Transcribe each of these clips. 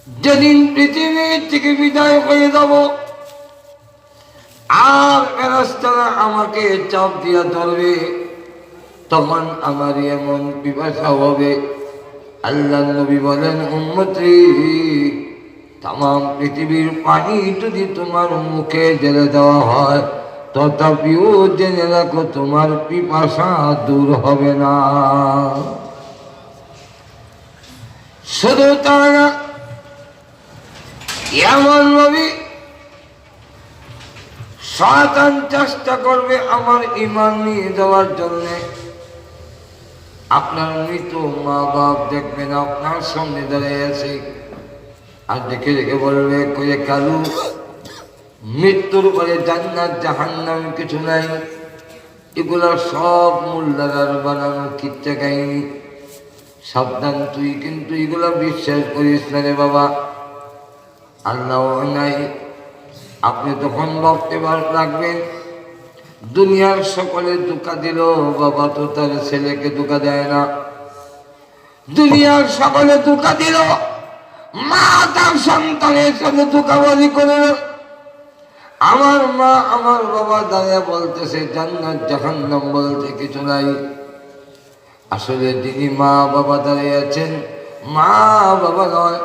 যেদিন পৃথিবী থেকে বিদায় হয়ে যাব আর ফেরেশতারা আমাকে চাপ দিয়া ধরবে, তখন আমার এমন পিপাসা হবে। আল্লাহর নবী বলেন, উম্মতি, তামাম পৃথিবীর পানি যদি তোমার মুখে ঢেলে দেওয়া হয়, তথাপিও জেনে রাখো তোমার পিপাসা দূর হবে না। শুধু তা না, এমন নবী শয়তান চেষ্টা করবে আমার ঈমান নিয়ে যাওয়ার জন্য। আপনার মৃত মা বাপ দেখবেন আপনার সামনে দাঁড়িয়ে আছে, আর দেখে দেখে বলবে, করে কালু, মৃত্যুর পরে জান্নাত জাহান্নাম কিছু নাই, এগুলো সব মোল্লার বানানো কিচ্ছা কাহিনী। সাবধান, তুই কিন্তু এগুলো বিশ্বাস করিস না রে বাবা, আল্লাহ নাই। আপনি তখন ভাবতে রাখবেন, দুনিয়ার সকলে ধোঁকা দিল, বাবা তো তার ছেলেকে ধোঁকা দেয় না। দুনিয়ার সকলে ধোঁকা দিল, মা তার সন্তানের সাথে ধোঁকাবাজি করে। আমার মা আমার বাবা দাঁড়িয়ে বলতেছে জান্নাত জাহান্নাম বলতে কিছু নাই। আসলে যিনি মা বাবা দাঁড়িয়ে আছেন, মা বাবা নয়,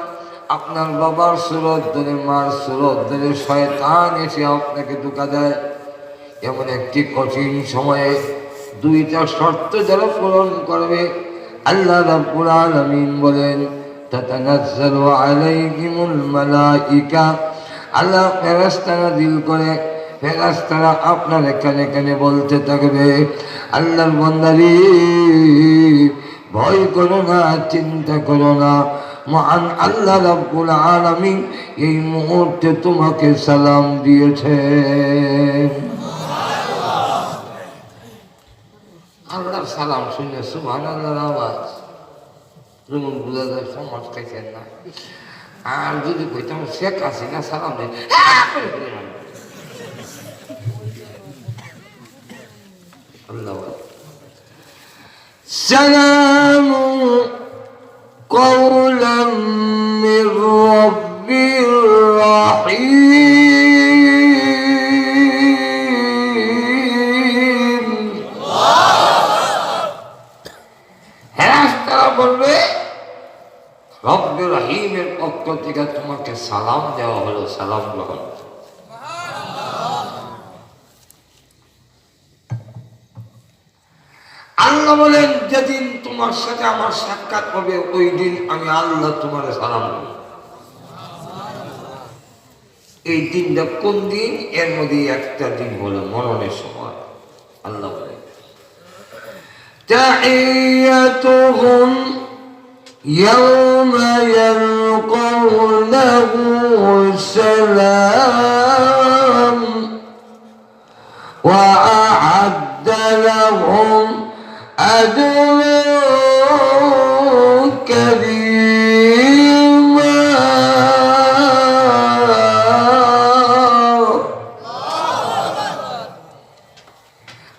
আপনার বাবার সুরত ধরে মার সুরত ধরে শয়তান এসে আপনাকে ধোঁকা দেয়। এমন একটি কঠিন সময়ে দুইটা শর্ত যারা পূরণ করবে, আল্লাহ রাব্বুল আলামিন বলেন, তাতানাজ্জালু আলাইহিমুল মালাইকা, আল্লাহ ফেরেশতা নাযিল করে। ফেরেশতারা আপনার এখানে এখানে বলতে থাকবে, আল্লাহর বান্দারে ভয় করো না, চিন্তা করো না, মহান আল্লাহ রাব্বুল আলামিন এই মুহূর্তে তোমাকে সালাম দিয়েছে। আল্লাহর সালাম শুনে সুবহানাল্লাহর আওয়াজ যেমন বোঝা যায় সমাজ খাইছেন না। আর যদি কইতাম শেখ হাসিনা সালাম দেয়, আল্লাহ সালামু কওলাম মির রাব্বির রাহিম। ফেরেশতারা বলবে, রব্বুর রহিমের পক্ষ থেকে তোমাকে সালাম দেওয়া হলো, সালাম গ্রহণ। আল্লাহ বলেন, যেদিন তোমার সাথে আমার সাক্ষাৎ হবে ওই দিন আমি আল্লাহ তোমার সালাম দেব। এই দিনটা কোন দিন? এর মধ্যে একটা দিন হলো মরণের সময়। আল্লাহ বলেন, তাহিয়াতুহুম ইয়াওমা ইয়ালকাউনাহু সালাম ওয়া আ'আদ্দা লাহুম আজরান কারীমা।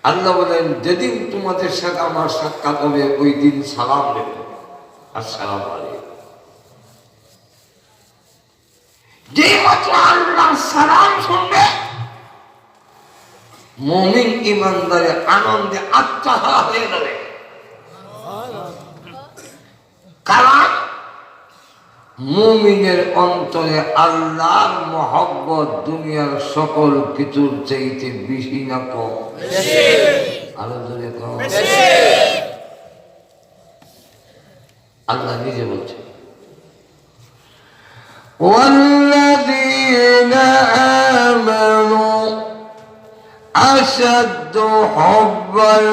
আল্লাহ বলেন, যেদিন তোমাদের সাথে আমার সাক্ষাৎ হবে ওই দিন সালাম দেব, আসসালামু আলাইকুম। যে মাত্র আল্লাহ সালাম শুনবে, মুমিন ইমানদারের আনন্দে আত্মহারা হয়ে যাবে। কারণ মুমিনের অন্তরে আল্লাহর মহব্বত দুনিয়ার সকল কিছুর চাইতে বেশি না কম? আরো জোরে কম। আল্লাহ নিজে বলছে, ওয়াল্লাযীনা আমানু আশাদ্দু হুব্বান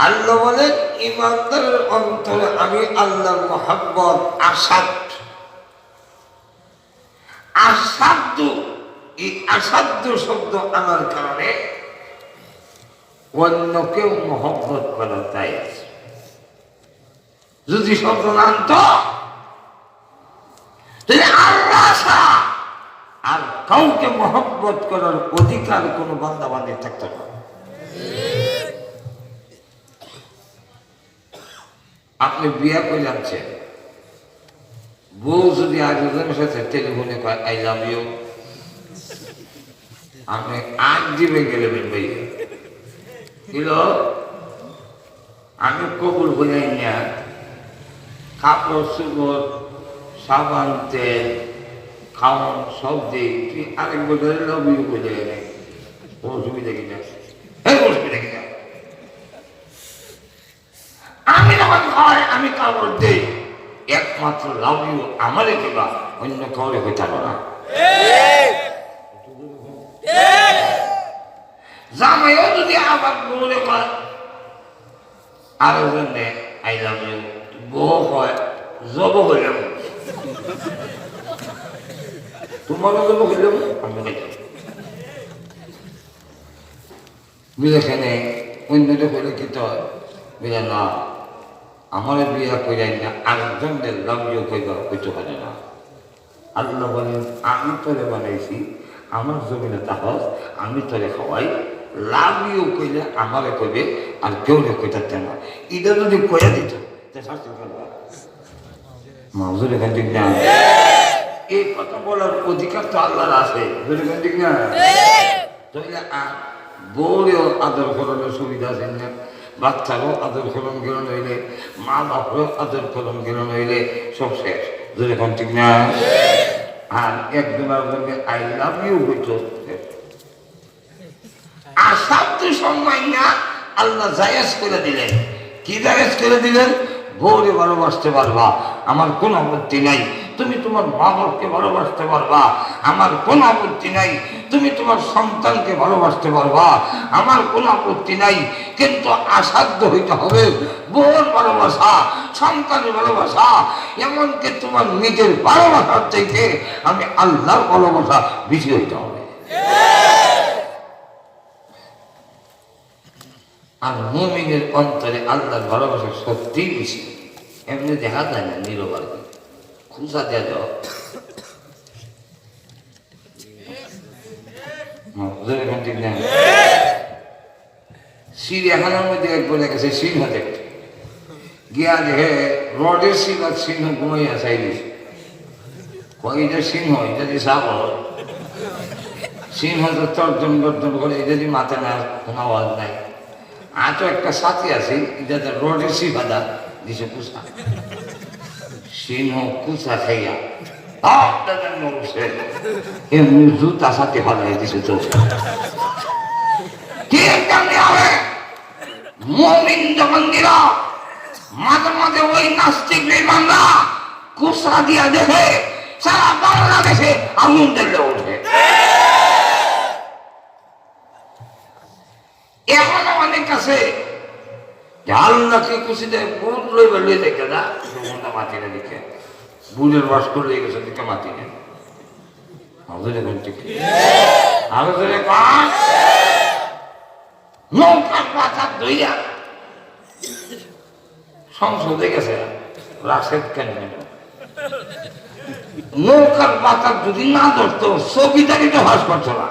আল্লাহ বলেন, ইমানদারের অন্তরে আমি আল্লাহর মহব্বত আসাধ্য, এই আসাধ্য শব্দ আনার কারণে অন্য কেউ মহব্বত করার তাই আছে। যদি শব্দ নামত আল্লাহ আর কাউকে মহব্বত করার অধিকার কোনো বান্দা বান্দি থাকতো না। আপনি বিয়ে করে যাচ্ছেন, বউ যদি আরেকজনের সাথে টেলিফোনে কয় আই লাভ ইউ, আপনি আগ দিবে গেলেন ভাই কিলো আমি কবুল করে না, কাপড় চুপড় সাবান তেল খাওয়ান সব দিই, তুই আরেক বছর লাভ ইউ বলে নেই, অসুবিধা কিনা অসুবিধা কিনা, আমি যখন খাওয়াই আমি কাপড় দিই, একমাত্র লাভ ইউ আমারে কেবা, অন্য কাউরে হইতে পারো না। জামাইও যদি আবার বলে কয় আরো জন্যে আই লাভ ইউ, বউ কয় জব হইলাম, তোমারও জব হইলাম আমি বিয়েখানে অন্যদের হলে কি তো বিয়ে না, আমার বিয়ে কইরাই না আরেকজনদের লাভ ইউ কইবা হইতে পারে না। আল্লাহ বলেন আমি তোরে বানাইছি আমার জমিনে তাহস, আমি তোরে খাওয়াই, লাভ ইউ কইলে আমারে কইবে আর কেউ কইতে না। এটা যদি কইয়া দিত মাহুর এখান ঠিক না, এই কথা বলার অধিকার তো আল্লাহর আছে ঠিক না। তাহলে বউরেও আদর করানোর সুবিধা আছে না, বাচ্চারও আদর করণ গেলন হইলে, মা বাপেরও আদর করণ গেলন হইলে সব শেষ যেরকম ঠিক না। আর একজনের সঙ্গে আই লাভ ইউ হইতো আসার তো সময় না, আল্লাহ জায়েজ করে দিলেন। কি জায়েজ করে দিলেন? বউরে ভালোবাসতে পারবা, আমার কোনো আপত্তি নাই। তুমি তোমার মা বাপকে ভালোবাসতে পারবা, আমার কোনো আপত্তি নাই। তুমি তোমার সন্তানকে ভালোবাসতে পারবা, আমার কোনো আপত্তি নাই। কিন্তু অসাধ্য হইতে হবে বউর ভালোবাসা, সন্তানের ভালোবাসা, এমনকি তোমার নিজের ভালোবাসার থেকে আমি আল্লাহর ভালোবাসা বেশি হইতে হবে। আর মুমিনের অন্তরে আল্লাহর ভালোবাসা সত্যিই বেশি, এমনি দেখা যায় না, নীরব খুঁজা দেওয়া যাও। চিড়িয়াখানার মধ্যে একবার গেছে সিংহ দেখতে গিয়া দেখে রডের সিংহ সিংহ ঘুমাইয়া চাই দিছে, কয়টা সিংহ এটা যে সাগর সিংহ তো তর্জন গর্জন করে, এটা যে মাথা না কোনো আওয়াজ নাই। আর তো একটা সাথী আছে এটাতে রডের সিংহদা দিছে কুসা, সিংহ কুসা খাইয়া এমনি জুতা সাথে ফলাই দিছে। তো মুমিন যখন দিল মাঝে মাঝে ওই নাস্তিক বেঈমানরা কুসা দিয়া দেখে সারা বাংলাদেশে আগুন জ্বলে ওঠে। এখনো অনেক আছে আল্লাহকে খুশি দেয় বুট লইবে লই দেখে না মাটি না দিকে বুটের বাস করে গেছে দিকে মাটি নেই। আরো ধরে নৌকার পাতা ধইয়া সংসদে গেছে রাশেদ কেন নৌকার পাতা যদি না ধরতো ছবিদারিতে হাস করতো না।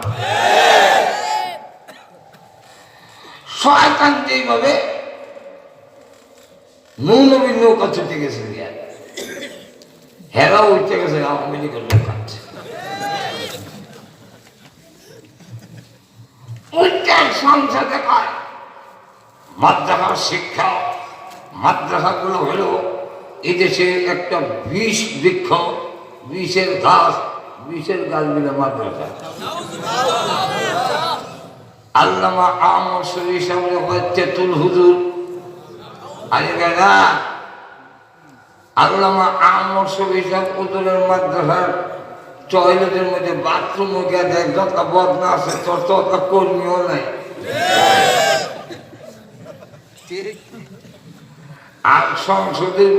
শয়তান যেইভাবে নৌনবীর নৌকা ছুটে গেছে হেরা উঠতে গেছে আওয়ামী লীগের নৌকা সংসদে কয় মাদ্রাসার শিক্ষা, মাদ্রাসাগুলো হলো এই দেশে একটা বিষ বৃক্ষ, বিষের গাছ, বিষের গাছ মিলে মাদ্রাসা। আল্লামা আহমদ শরীফ সামনে তেতুল হুজুর আরে গানা আল্লামা আহমদ শরীফ হুজুরের মাদ্রাসার টয়লেটের মধ্যে বাথরুম গিয়ে দেখ যত বদনা আছে তোর তত কর্মীও নাই। আর সংসদের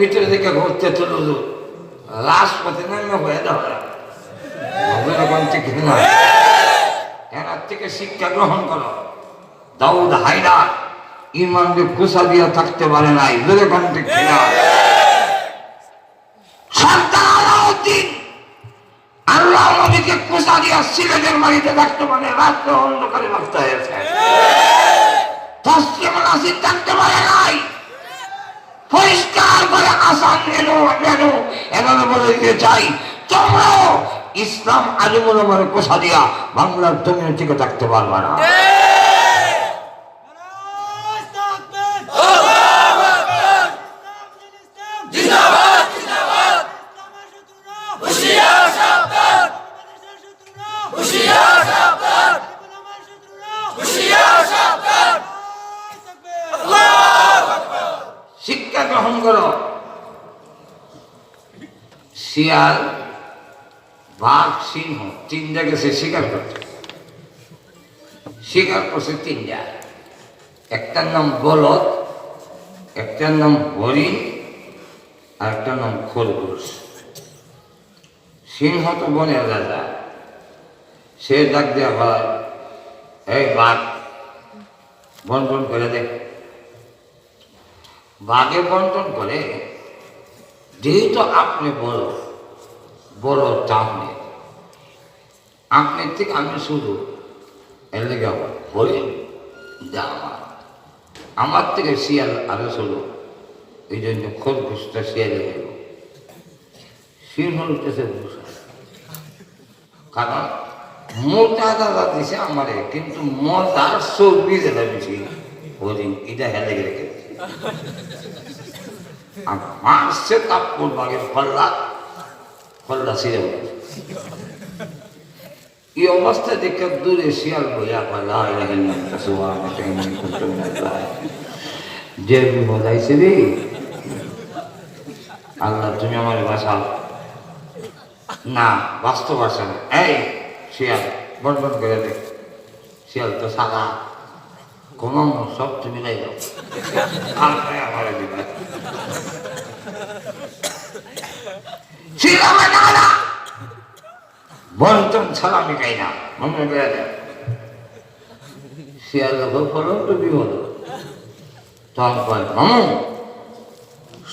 ভিতরে থেকে ঘুরতে তুলো রাষ্ট্রপতি নামে হয়ে যাবে এনার থেকে শিক্ষা গ্রহণ করো। দাউদ হায়দার ইমানকে কুসা দিয়া থাকতে পারে নাই, সন্তান আলাউদ্দিন নবীকে কোষা দিয়া সিলেটের বাড়িতে থাকতে পারে, রাত্রে অন্ধকারে রাখতে হয়েছে। তসলিমুল নাসির থাকতে পারে নাই, পরিষ্কার করে আসান এভাবে বলে দিতে চাই, তোমরাও ইসলাম আলিমুল আমার কোষা দিয়া বাংলার জমিনে টিকে থাকতে পারবে না। শিক্ষা গ্রহণ করো। শিয়াল, বাঘ, সিংহ তিনটা গেছে শিকার করতে। শিকার করছে তিনটা, একটার নাম বলদ, একটার নাম হরিণ, আর একটার নাম খরগোশ। সিংহ তো বনের রাজা, সে ডাক দেওয়া হয়, এই বাঘ বন্টন করে দেখ। বাঘে বন্টন করে, যেহেতু আপনি বড় বড় আপনি, আপনার থেকে আমি শুরু, এর লেগে হরিণ যা আমার থেকে শিয়াল আরো শুরু, এই জন্য খরগোশটা শিয়ালে গেল। সিংহ উঠেছে ভূষা, কারণ মোটা দাদা দিছে আমারে, কিন্তু মজার চর্বি যেটা বেশি হরিণ, এটা হেলে রেখে মারছে কাপড় বাঘের ফল্লা ফল্লা ছিঁড়ে বলে। এই অবস্থা দেখে দূরে শিয়াল বইয়া পালা যে বিপদ আইছে রে, আল্লাহ তুমি আমার বাঁচাও। না, বাস্তব আসে না। এই শিয়াল বন্টন করে দেখ। শিয়াল তো সাদা, কোন সব তুমি নাই যাও, আমার দিবে বন্টন ছাড়া আমি খাই না, মনে করে দেয়। শিয়াল ফলন তো বিপদ। তখন কয়, মামু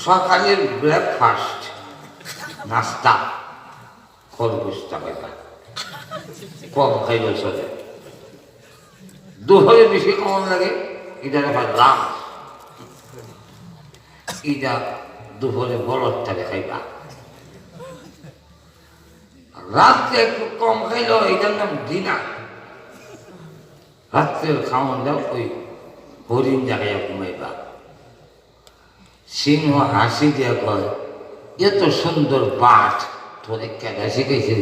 সকালের ব্রেকফাস্ট নাস্তা খরগোশটা খাইবা, কম খাইলে চলে। দুপুরে বেশি কম লাগে, এটা দেখা লাভ, এটা দুপুরে বলদটাকে খাইবা। রাত্রে একটু কম খাইল, এটার নাম ডিনার। রাত্রের খাওয়ান দাও ওই হরিণ জায়গায় ঘুমাইবা। সিংহ হাসি দিয়ে কয়, এত সুন্দর বাট তোর কেনা শিখেছে,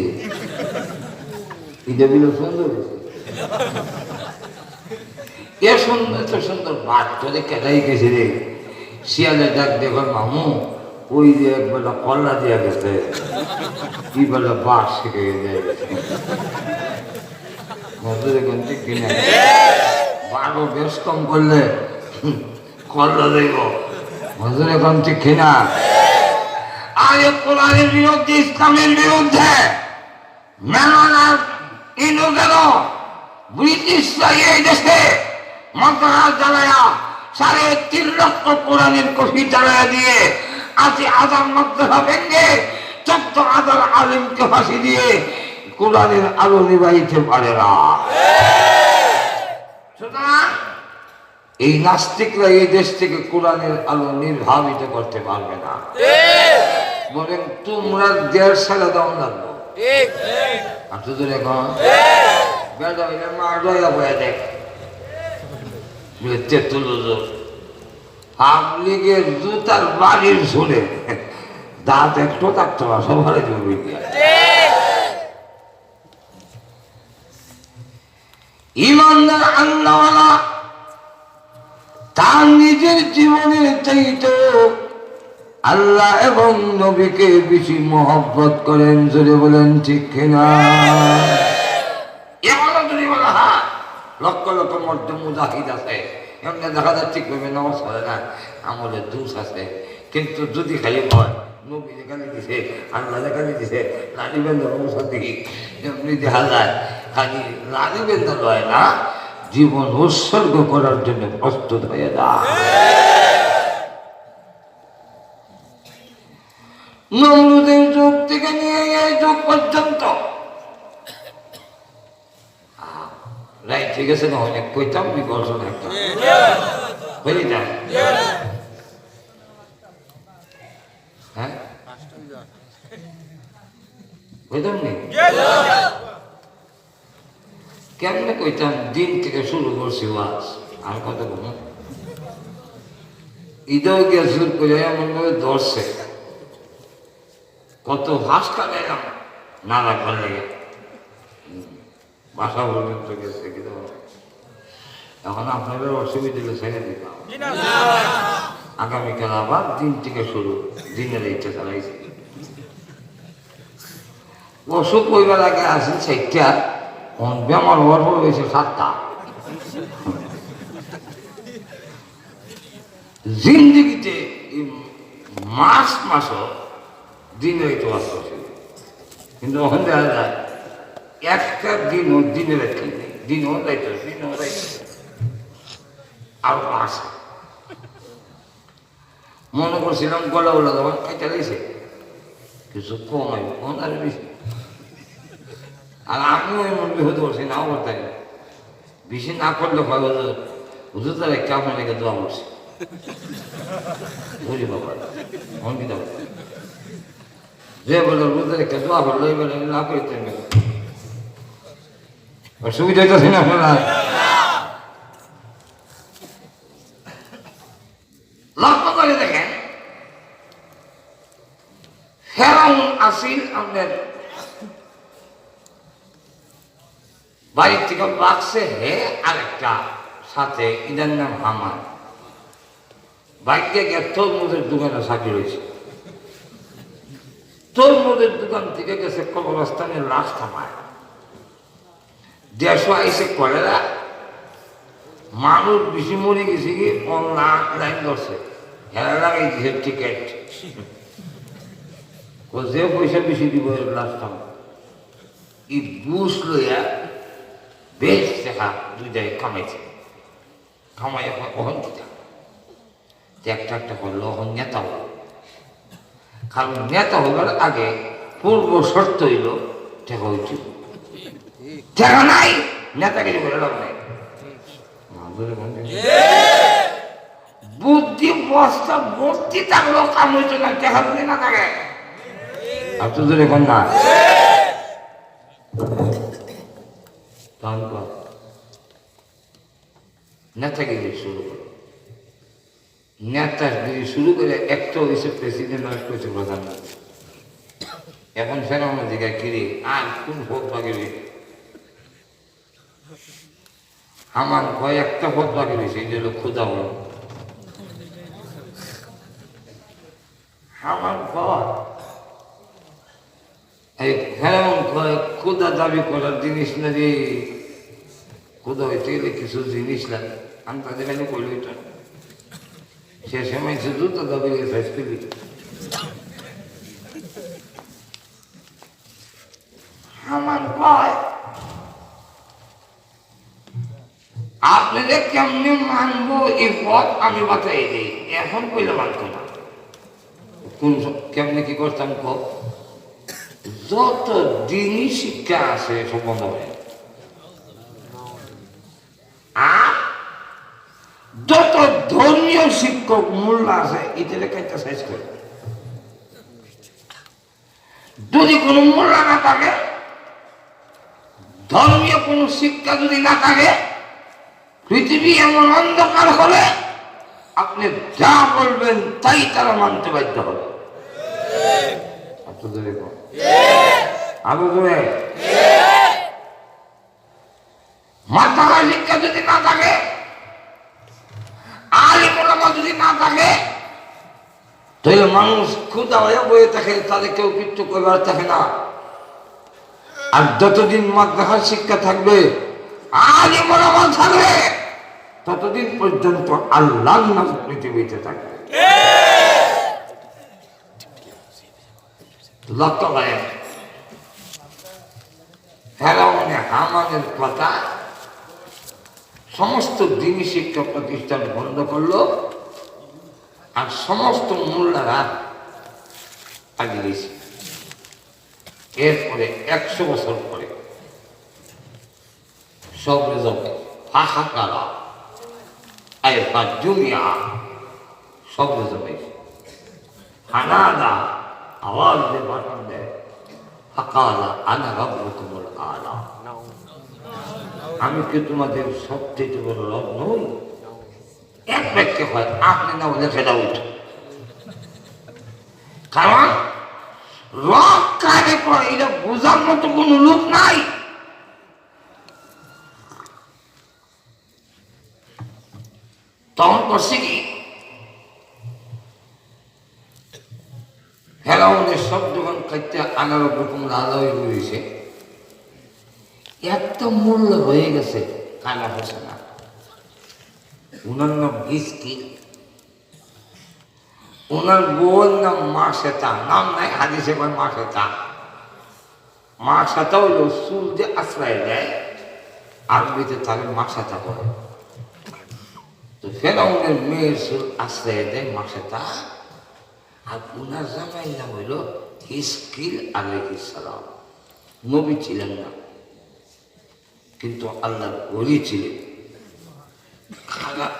এটা বিলো সুন্দর এ সুন্দর, এত সুন্দর বাট তোরে কেনাই গেছে রে। শিয়ালে ডাক দেখো, মামু ওই যে একবেলা কল্লা দিয়া গেছে, কি বলে বাস শিখে গেছে। কিনা বারো বেশ কম করলে কল্লা দেব মজুর, এখন ঠিক কিনা? আর কোরআনের বিরুদ্ধে, ইসলামের বিরুদ্ধে মেলানার ইনু গেল ব্রিটিশরা এই দেশে মন্ত্রণালয় জ্বালায়া 3.5 লক্ষ কোরআনের কপি জ্বালায়া দিয়ে আজ আজান মাদ্রাসা ভেঙে 14,000 আলিমকে ফাঁসি দিয়ে কোরআনের আলো নিবাইতে পারে না। সুতরাং এই নাস্তিকরা এই দেশ থেকে কোরআনের আলো নির্ভাবিত করতে পারবে না। বলেন তোমরা 1.5 সালে দাও লাগবো। আপনি তো দেখুন বেড়া হইলে মা রয়া বয়া দেখ আমলিগের জুতার বাড়ির ঝুলে দাঁত একটু থাকতো না, সবাই জমি ইমানদার আল্লাহওয়ালা তার নিজের জীবনের চাইতে আল্লাহ এবং নবীকে বেশি মহব্বত করেন। জোরে বলেন ঠিক কিনা? এমনও যদি বলা হয় লক্ষ লক্ষ মধ্যে মুজাহিদ আছে, এমনি দেখা যায় ঠিকভাবে নামাজ পড়ে না, আমলের দোষ আছে, কিন্তু যদি খালি হয় নবী যেখানে দিছে, আল্লাহ যেখানে দিছে, লাড়ি বেন্দর অনুসার দেখি এমনি দেখা যায় খালি লাড়ি বেন্দর হয় না, জীবন উৎসর্গ করার জন্য প্রস্তুত হয়ে যায়। নমরুদের যুগ থেকে নিয়ে এই যুগ পর্যন্ত ঠিক আছে না অনেক কইতাম বিকল্পনা একটা হয়ে যায় হ্যাঁ কইতাম নি কেমনে কইতাম দিন থেকে শুরু করছি ওয়াজ আর কত বলবো ঈদেও গিয়ে শুরু করে এমন ভাবে ধরছে কত হাস কাটাইলাম না রাখবার লেগে বাসা পর্যন্ত গেছে কিন্তু এখন আপনাদের অসুবিধা ছেড়ে দিতাম আগামীকাল আবার দিন থেকে শুরু দিনের ইচ্ছা চালাইছি অসুখ কইবার আগে আসি 6টা বেমার হওয়ার পর হয়েছে 7টা জিন্দিগিতে মাসও দিনের একটু আসতে ছিল কিন্তু ওখান দেখা যায় একটা দিনও দিনের একটি নেই দিনও যাইতে আরো আসে মনে করছিলাম গলা ওলা যখন খাইতে দিয়েছে কিছু কম হয় কোন আর বেশি আর আমিও এমন বিহত করছি নাও করতাম বেশি না করলে হয় হুজুর তার একটা আপনার লেগে দোয়া করছি বুঝি বাবা অঙ্কিত যে বলে হুজুর একটা দোয়া করলো এবার না করতে অসুবিধা হইতেছে না আপনারা লক্ষ্য করে দেখেন ফেরাউন আসিল আমাদের বাড়ির থেকে বাক্সে হে আরেকটা সাথে ইদার নাম হামান বাইকে গিয়ে তরমুজের দোকানে সাকি রয়েছে তরমুজের দোকান থেকে গেছে কবরস্থানের লাশ থামায় 150 আইসে কলেরা মানুষ বেশি মরে গেছে কি লাইন ধরছে হেরা লাগাই দিছে টিকেট যে পয়সা বেশি দিব লাশ থামা ই বুস লইয়া বেশ দেখা দুইটাই কামাইছে কামাই অহন দিতা একটা একটা করলো অহন নেতা হল কারণ নেতা হবার আগে পূর্ব শর্ত হইল টাকা হইছিল টাকা নাই নেতাগিরি করে লাভ নাই বুদ্ধি বস্তা ভর্তি থাকলেও কাম হইতো না টাকা যদি না থাকে আর তো ধরে এখন না নেতাগিরি শুরু করে নেতাগিরি শুরু করে একটা হয়েছে প্রেসিডেন্ট আর হয়েছে প্রধানমন্ত্রী এখন ফেরাউন দিকে কিরে আর কোন ভোট বাগিরি আমার ভয় একটা ভোট বাকি রয়েছে এই জন্য ক্ষুদা হল আমার ভয় এই ফেরাউন ক্ষুদা দাবি করার জিনিস না রে ক্ষুদা হইতে গেলে কিছু জিনিস লাগে আমি তাদের কাছে কইল এটা সে সময় শুধু তো দাবি শেষ করবি আমার ভয় আপনাদের কেমনি মানবো এই পথ আমি বাতাই দিই এখন কইলে মানতো না কোন কেমনি কি করতাম যত দিনই শিক্ষা আছে সব বন্ধ হয় আর যত ধর্মীয় শিক্ষক মূল্য আছে এদের কাছে শেষ করে যদি কোনো মূল্য না থাকে ধর্মীয় কোনো শিক্ষা যদি না থাকে পৃথিবী এমন অন্ধকার হলে আপনি যা বলবেন তাই তারা মানতে বাধ্য হবে মাথা শিক্ষা যদি না থাকে আলিম ওলামা যদি না থাকে তাহলে মানুষ ক্ষুধা হয়ে বয়ে থাকে তাদের কেউ কিচ্ছু করবার থাকে না আর যতদিন মাদ্রাসার শিক্ষা থাকবে আলিম ওলামা থাকবে ততদিন পর্যন্ত আল্লাহর নাম পৃথিবীতে থাকবে লক্ষ্য করেন ফেরাউনে হামানের কথা সমস্ত দিনই শিক্ষা প্রতিষ্ঠান বন্ধ করলো আর সমস্ত মোল্লারা আগে গেছে এরপরে 100 বছর পরে সব রেজাল্ট হাহাকারা এই জুমিয়া শব্দ জমেছে হানাদা আওয়াজ দিয়ে ভাষণ দেয় হাকালা আনা রব্বুকুমুল আলা আমি কি তোমাদের সবচেয়ে বড় রব নই এক বাক্যে হয় আপনি না বলে ফেলা উঠে কারণ রব কাকে কয় এটা বোঝার মতো কোন লোক নাই তখন করছে কি ফেরাউনের সব দোকান খাইতে আনার রকম লালাই রয়েছে এত মূল্য হয়ে গেছে কানা হোসেনা ওনার নাম হিসকিল ওনার বউয়ের নাম মা শ্বেতা নাম নাই হাদিসে কয় মা শ্বেতা মা শ্বেতা হইল চুল যে আশ্রয় দেয় আরবিতে তাহলে মা শ্বেতা বলে তো ফেরাউনের মেয়ের চুল আশ্রয় দেয় মা শ্বেতা আর ওনার জামাইয়ের নাম হইল হিসকিল আলাইহিস সালাম নবী ছিলেন না কিন্তু আল্লাহর ওলি ছিলেন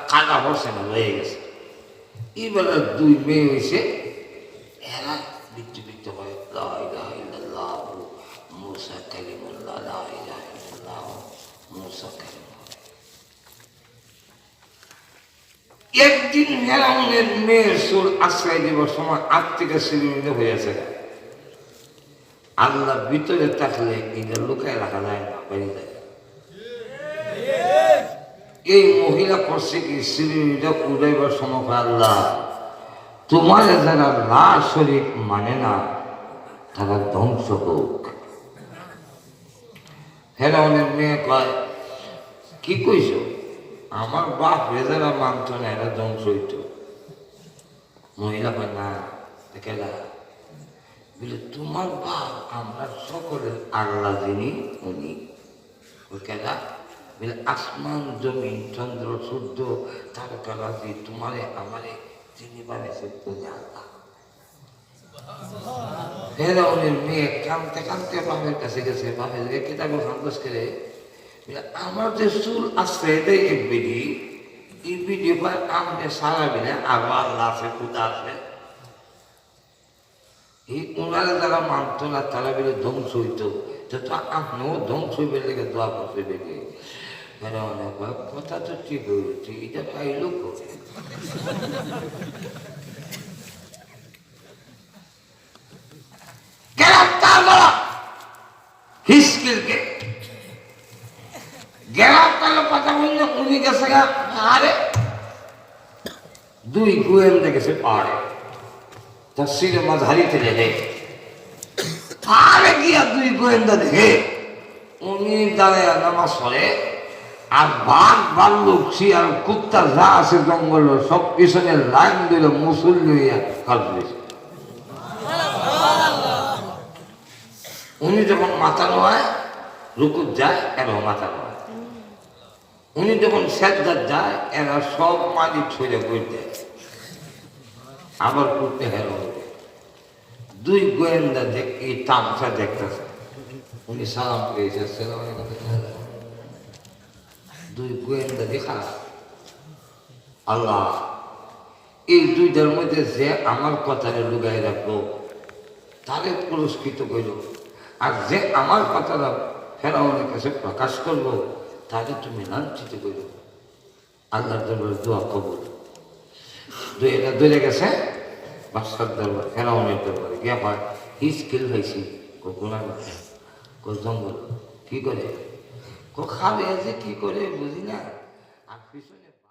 খাগা হোসেনা হয়ে গেছে এবার দুই মেয়ে হয়েছে এরা মৃত্যু হয় লা ইলাহা ইল্লাল্লাহ মুসা কালিমুল্লাহ লা ইলাহা ইল্লাল্লাহ মুসা কালিমুল্লাহ একদিন ফেরাউনের মেয়ের চুল আশ্রয় দেবার সময় আত্মিকা শ্রীমৃত হয়েছে আল্লাহ ভিতরে থাকলে এটা লুকায় রাখা যায় না বাইরে যায় এই মহিলা করছে কি শ্রীমৃত উদয়বার সময় আল্লাহ তোমার যারা লা শরীক মানে না তারা ধ্বংস হোক ফেরাউনের মেয়ে কয় কি কইছ আমার বাপ রেজারা মানত না এরা ধ্বংস হইত মহিলা কয় না কেলা বলে তোমার বাপ আমরা সকলের আল্লাহ যিনি উনি ওই কেলা বলে আসমান জমিন চন্দ্র সূর্য তারকা রাজি তোমারে আমারে যিনি বানিয়েছে তুমি আল্লাহ ফেরাউনের মেয়ে কানতে কানতে বাপের কাছে গেছে বাপের কিতাবে সন্তোষ করে আমার যে চুল আছে এক বিধি এই বিধি হয় আমাদের সারা বিনে আরো আল্লাহ আছে খুদা আছে এই ওনারা যারা মানত না তারা বেলে ধ্বংস হইত তো আপনিও ধ্বংস হইবে লেগে দোয়া করতে বেগে ফেরাউনের কথা তো ঠিক হয়েছে এটা পাইলো গ্রেফতার করা হিসকিলকে গ্রেফতার কথা বললে উনি গেছে আরে দুই গোয়েন্দা গেছে পাহাড়ে তফসিরে মাঝহারিতে লেগে পাহাড়ে গিয়া দুই গোয়েন্দা দেখে উনি দাঁড়ায় নামাজ পড়ে আর বাঘ ভাল্লুক শিয়াল কুত্তা যা আছে জঙ্গল সব পিছনে লাইন দিল মুসুল লইয়া কাজ দিয়েছে উনি যখন মাথা নোয়ায় রুকুত যায় এরা মাথা নোয়ায় উনি যখন সেজদার যায় এরা সব মাটি ছড়ে বই দেয় আবার করতে হেরো দুই গোয়েন্দা এই তামসা দেখতেছে উনি সালাম পেয়েছে দুই গোয়েন্দা দেখা আল্লাহ এই দুইটার মধ্যে যে আমার কথাটা লুকাই রাখবো তারে পুরস্কৃত করল আর যে আমার কথাটা ফেরাউনের কাছে প্রকাশ করবো তাকে তুমি লাঞ্ছিত করো আল্লাহর দরবারে দোয়া কবুল দুইটা দৌড়ে গেছে বাদশার দরবার ফেরাউনের দরবারে গিয়া হয় হিসকিল হয়েছি কোনা জঙ্গল কি করে খাবে আছে কি করে বুঝি না আর পিছনে